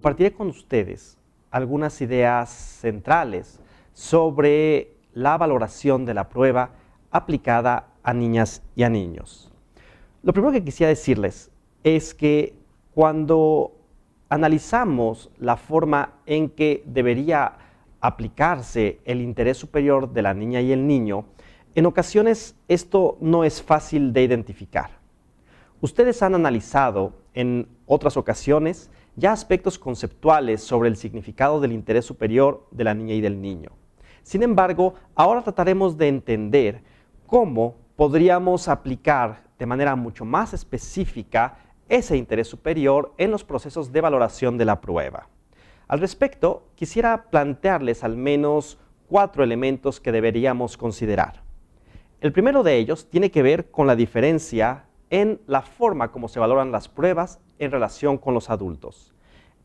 compartiré con ustedes algunas ideas centrales sobre la valoración de la prueba aplicada a niñas y a niños. Lo primero que quisiera decirles es que cuando analizamos la forma en que debería aplicarse el interés superior de la niña y el niño, en ocasiones esto no es fácil de identificar. Ustedes han analizado en otras ocasiones ya aspectos conceptuales sobre el significado del interés superior de la niña y del niño. Sin embargo, ahora trataremos de entender cómo podríamos aplicar de manera mucho más específica ese interés superior en los procesos de valoración de la prueba. Al respecto, quisiera plantearles al menos 4 elementos que deberíamos considerar. El primero de ellos tiene que ver con la diferencia en la forma como se valoran las pruebas en relación con los adultos.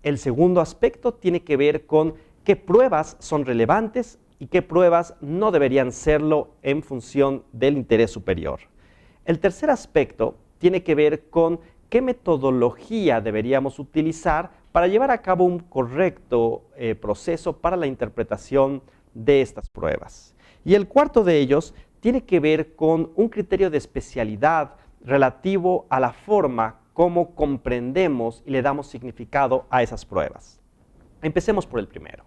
El segundo aspecto tiene que ver con qué pruebas son relevantes y qué pruebas no deberían serlo en función del interés superior. El tercer aspecto tiene que ver con qué metodología deberíamos utilizar para llevar a cabo un correcto proceso para la interpretación de estas pruebas. Y el cuarto de ellos tiene que ver con un criterio de especialidad relativo a la forma como comprendemos y le damos significado a esas pruebas. Empecemos por el primero.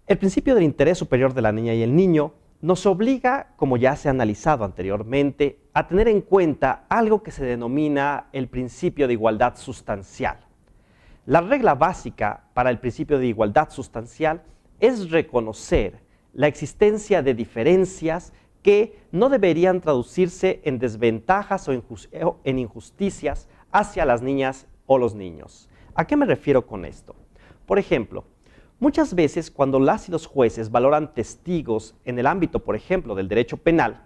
El principio del interés superior de la niña y el niño nos obliga, como ya se ha analizado anteriormente, a tener en cuenta algo que se denomina el principio de igualdad sustancial. La regla básica para el principio de igualdad sustancial es reconocer la existencia de diferencias que no deberían traducirse en desventajas o en injusticias hacia las niñas o los niños. ¿A qué me refiero con esto? Por ejemplo, muchas veces cuando las y los jueces valoran testigos en el ámbito, por ejemplo, del derecho penal,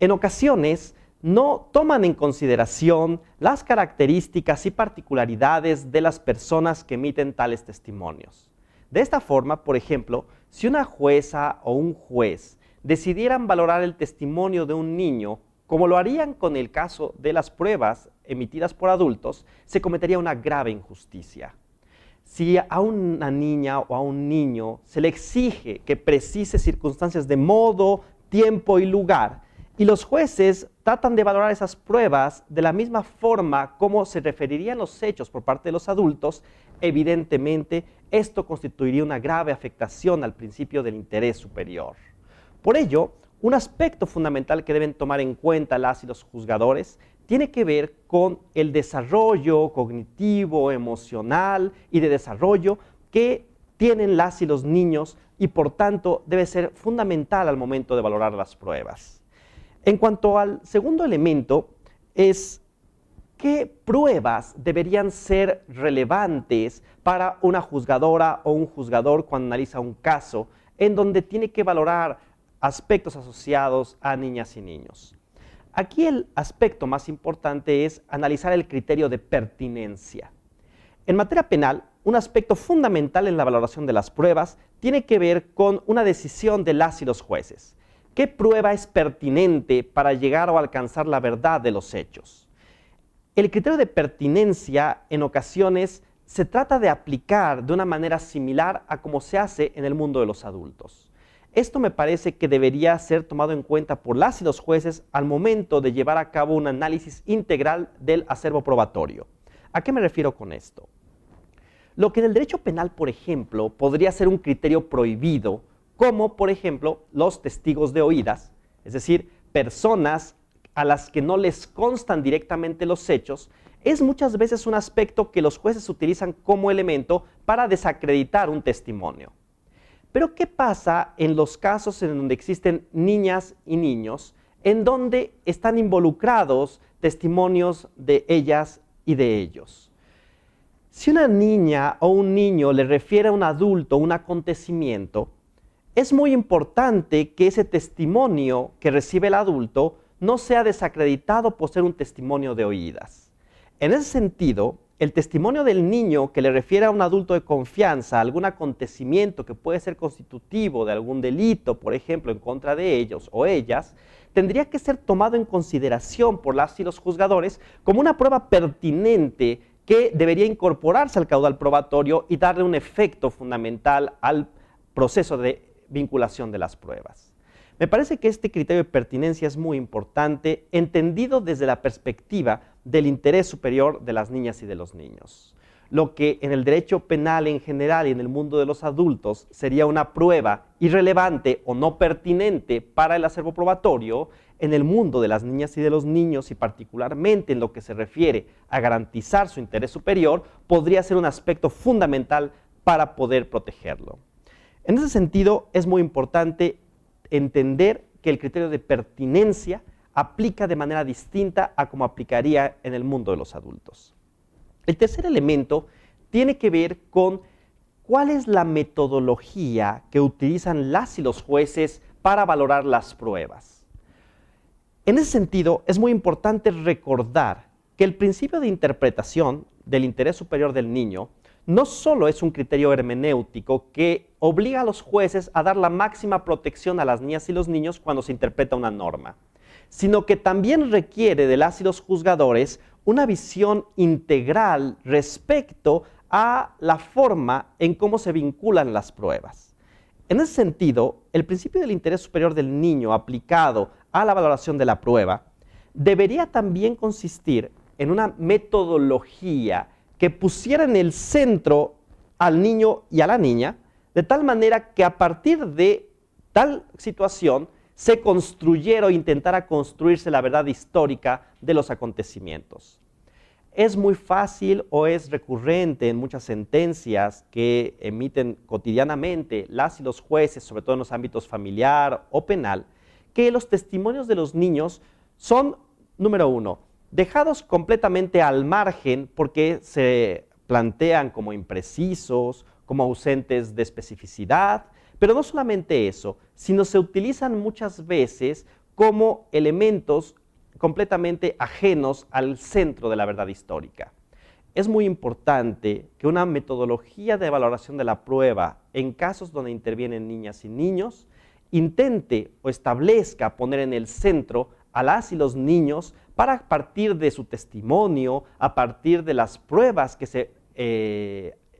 en ocasiones no toman en consideración las características y particularidades de las personas que emiten tales testimonios. De esta forma, por ejemplo, si una jueza o un juez decidieran valorar el testimonio de un niño, como lo harían con el caso de las pruebas emitidas por adultos, se cometería una grave injusticia. Si a una niña o a un niño se le exige que precise circunstancias de modo, tiempo y lugar, y los jueces tratan de valorar esas pruebas de la misma forma como se referirían los hechos por parte de los adultos, evidentemente esto constituiría una grave afectación al principio del interés superior. Por ello, un aspecto fundamental que deben tomar en cuenta las y los juzgadores tiene que ver con el desarrollo cognitivo, emocional y de desarrollo que tienen las y los niños y por tanto debe ser fundamental al momento de valorar las pruebas. En cuanto al segundo elemento es qué pruebas deberían ser relevantes para una juzgadora o un juzgador cuando analiza un caso en donde tiene que valorar aspectos asociados a niñas y niños. Aquí el aspecto más importante es analizar el criterio de pertinencia. En materia penal, un aspecto fundamental en la valoración de las pruebas tiene que ver con una decisión de las y los jueces. ¿Qué prueba es pertinente para llegar o alcanzar la verdad de los hechos? El criterio de pertinencia en ocasiones se trata de aplicar de una manera similar a como se hace en el mundo de los adultos. Esto me parece que debería ser tomado en cuenta por las y los jueces al momento de llevar a cabo un análisis integral del acervo probatorio. ¿A qué me refiero con esto? Lo que en el derecho penal, por ejemplo, podría ser un criterio prohibido, como por ejemplo los testigos de oídas, es decir, personas a las que no les constan directamente los hechos, es muchas veces un aspecto que los jueces utilizan como elemento para desacreditar un testimonio. Pero ¿qué pasa en los casos en donde existen niñas y niños, en donde están involucrados testimonios de ellas y de ellos? Si una niña o un niño le refiere a un adulto un acontecimiento, es muy importante que ese testimonio que recibe el adulto no sea desacreditado por ser un testimonio de oídas. En ese sentido, el testimonio del niño que le refiere a un adulto de confianza algún acontecimiento que puede ser constitutivo de algún delito, por ejemplo, en contra de ellos o ellas, tendría que ser tomado en consideración por las y los juzgadores como una prueba pertinente que debería incorporarse al caudal probatorio y darle un efecto fundamental al proceso de vinculación de las pruebas. Me parece que este criterio de pertinencia es muy importante, entendido desde la perspectiva del interés superior de las niñas y de los niños. Lo que en el derecho penal en general y en el mundo de los adultos sería una prueba irrelevante o no pertinente para el acervo probatorio, en el mundo de las niñas y de los niños, y particularmente en lo que se refiere a garantizar su interés superior, podría ser un aspecto fundamental para poder protegerlo. En ese sentido, es muy importante entender que el criterio de pertinencia aplica de manera distinta a como aplicaría en el mundo de los adultos. El tercer elemento tiene que ver con cuál es la metodología que utilizan las y los jueces para valorar las pruebas. En ese sentido, es muy importante recordar que el principio de interpretación del interés superior del niño no solo es un criterio hermenéutico que obliga a los jueces a dar la máxima protección a las niñas y los niños cuando se interpreta una norma, sino que también requiere de las y los juzgadores una visión integral respecto a la forma en cómo se vinculan las pruebas. En ese sentido, el principio del interés superior del niño aplicado a la valoración de la prueba debería también consistir en una metodología que pusiera en el centro al niño y a la niña, de tal manera que a partir de tal situación se construyera o intentara construirse la verdad histórica de los acontecimientos. Es muy fácil o es recurrente en muchas sentencias que emiten cotidianamente las y los jueces, sobre todo en los ámbitos familiar o penal, que los testimonios de los niños son, número uno, dejados completamente al margen porque se plantean como imprecisos, como ausentes de especificidad, pero no solamente eso, sino se utilizan muchas veces como elementos completamente ajenos al centro de la verdad histórica. Es muy importante que una metodología de valoración de la prueba en casos donde intervienen niñas y niños intente o establezca poner en el centro a las y los niños para, a partir de su testimonio, a partir de las pruebas que se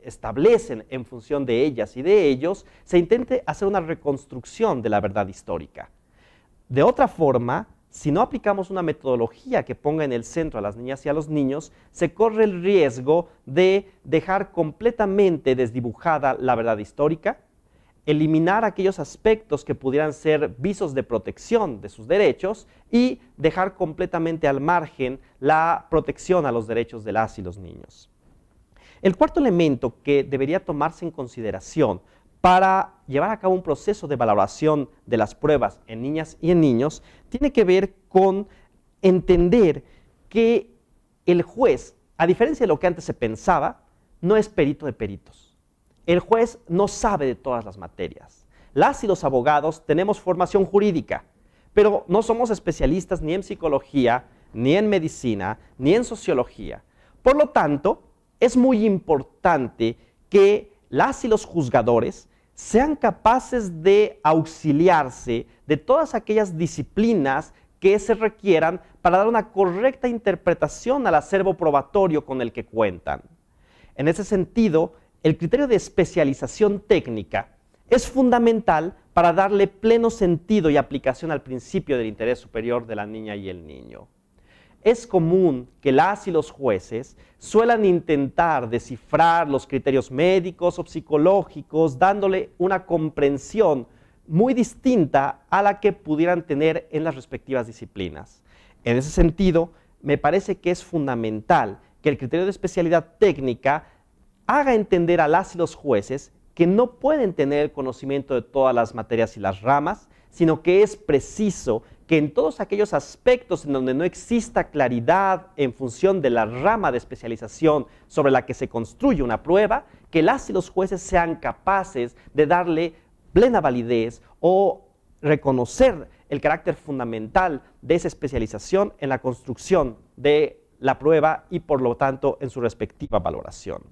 establecen en función de ellas y de ellos, se intente hacer una reconstrucción de la verdad histórica. De otra forma, si no aplicamos una metodología que ponga en el centro a las niñas y a los niños, se corre el riesgo de dejar completamente desdibujada la verdad histórica, eliminar aquellos aspectos que pudieran ser visos de protección de sus derechos y dejar completamente al margen la protección a los derechos de las y los niños. El cuarto elemento que debería tomarse en consideración para llevar a cabo un proceso de valoración de las pruebas en niñas y en niños tiene que ver con entender que el juez, a diferencia de lo que antes se pensaba, no es perito de peritos. El juez no sabe de todas las materias. Las y los abogados tenemos formación jurídica, pero no somos especialistas ni en psicología, ni en medicina, ni en sociología. Por lo tanto, es muy importante que las y los juzgadores sean capaces de auxiliarse de todas aquellas disciplinas que se requieran para dar una correcta interpretación al acervo probatorio con el que cuentan. En ese sentido, el criterio de especialización técnica es fundamental para darle pleno sentido y aplicación al principio del interés superior de la niña y el niño. Es común que las y los jueces suelan intentar descifrar los criterios médicos o psicológicos, dándole una comprensión muy distinta a la que pudieran tener en las respectivas disciplinas. En ese sentido, me parece que es fundamental que el criterio de especialidad técnica haga entender a las y los jueces que no pueden tener el conocimiento de todas las materias y las ramas, sino que es preciso que en todos aquellos aspectos en donde no exista claridad en función de la rama de especialización sobre la que se construye una prueba, que las y los jueces sean capaces de darle plena validez o reconocer el carácter fundamental de esa especialización en la construcción de la prueba y por lo tanto en su respectiva valoración.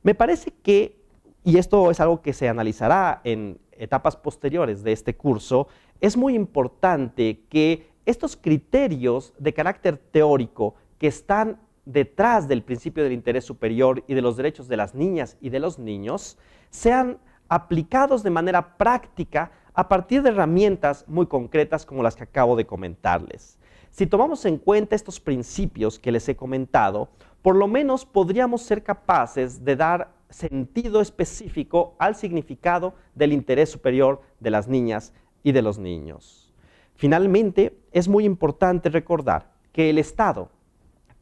Me parece que, y esto es algo que se analizará en etapas posteriores de este curso, es muy importante que estos criterios de carácter teórico que están detrás del principio del interés superior y de los derechos de las niñas y de los niños sean aplicados de manera práctica a partir de herramientas muy concretas como las que acabo de comentarles. Si tomamos en cuenta estos principios que les he comentado, por lo menos podríamos ser capaces de dar sentido específico al significado del interés superior de las niñas y de los niños. Finalmente, es muy importante recordar que el Estado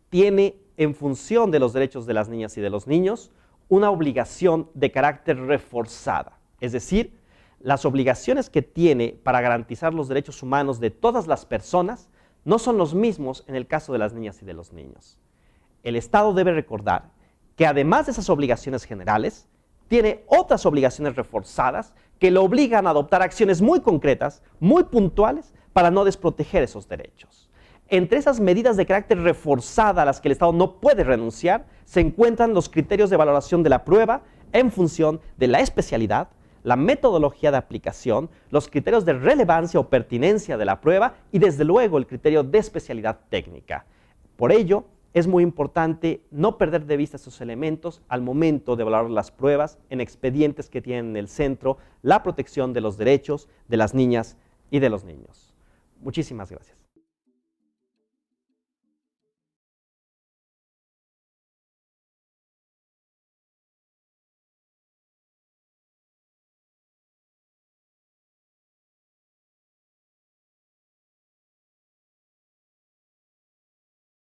tiene, en función de los derechos de las niñas y de los niños, una obligación de carácter reforzada. Es decir, las obligaciones que tiene para garantizar los derechos humanos de todas las personas no son los mismos en el caso de las niñas y de los niños. El Estado debe recordar que además de esas obligaciones generales, tiene otras obligaciones reforzadas que lo obligan a adoptar acciones muy concretas, muy puntuales, para no desproteger esos derechos. Entre esas medidas de carácter reforzada a las que el Estado no puede renunciar, se encuentran los criterios de valoración de la prueba en función de la especialidad, la metodología de aplicación, los criterios de relevancia o pertinencia de la prueba y desde luego el criterio de especialidad técnica. Por ello, es muy importante no perder de vista estos elementos al momento de valorar las pruebas en expedientes que tienen en el centro la protección de los derechos de las niñas y de los niños. Muchísimas gracias.